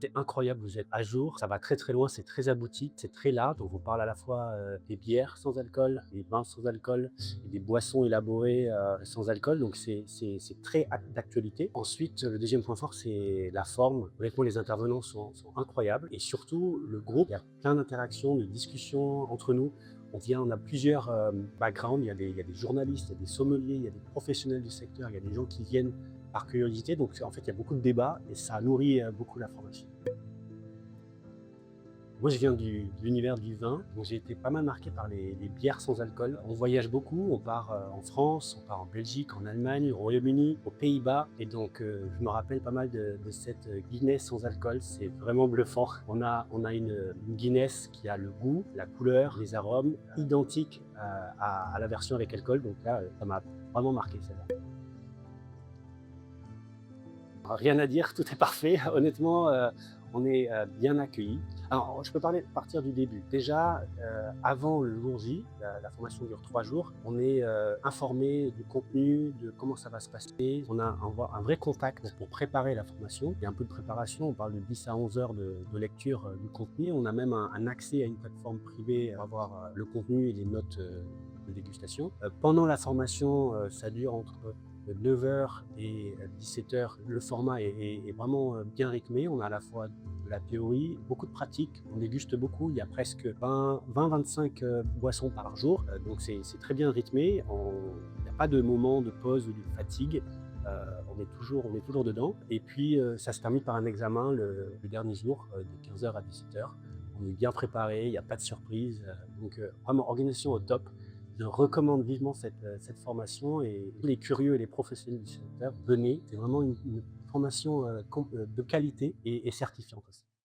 C'est incroyable, vous êtes à jour, ça va très très loin, c'est très abouti, c'est très large. Donc on parle à la fois des bières sans alcool, des vins sans alcool, et des boissons élaborées sans alcool. Donc c'est très d'actualité. Ensuite, le deuxième point fort, c'est la forme. Honnêtement, les intervenants sont incroyables. Et surtout, le groupe, il y a plein d'interactions, de discussions entre nous. On a plusieurs backgrounds, il y a des journalistes, il y a des sommeliers, il y a des professionnels du secteur, il y a des gens qui viennent par curiosité. Donc en fait, il y a beaucoup de débats et ça nourrit beaucoup la formation. Moi, je viens de l'univers du vin, donc j'ai été pas mal marqué par les bières sans alcool. On voyage beaucoup, on part en France, on part en Belgique, en Allemagne, au Royaume-Uni, aux Pays-Bas. Et donc, je me rappelle pas mal de cette Guinness sans alcool. C'est vraiment bluffant. On a une Guinness qui a le goût, la couleur, les arômes identiques à la version avec alcool. Donc là, ça m'a vraiment marqué celle-là. Rien à dire, tout est parfait. Honnêtement, on est bien accueillis. Alors, je peux partir du début. Déjà, avant le jour J, la formation dure 3 jours, on est informé du contenu, de comment ça va se passer. On a un vrai contact pour préparer la formation. Il y a un peu de préparation, on parle de 10 à 11 heures de lecture du contenu. On a même un accès à une plateforme privée pour avoir le contenu et les notes de dégustation. Pendant la formation, ça dure entre 9 heures et 17 heures. Le format est vraiment bien rythmé. On a à la fois de la théorie, beaucoup de pratique. On déguste beaucoup. Il y a presque 20-25 boissons par jour. Donc c'est très bien rythmé. Il n'y a pas de moment de pause ou de fatigue. On est toujours dedans. Et puis ça se termine par un examen le dernier jour de 15 heures à 17 heures. On est bien préparé, il n'y a pas de surprise. Donc vraiment organisation au top. Je recommande vivement cette formation et tous les curieux et les professionnels du secteur, venez. C'est vraiment une formation de qualité et certifiante aussi.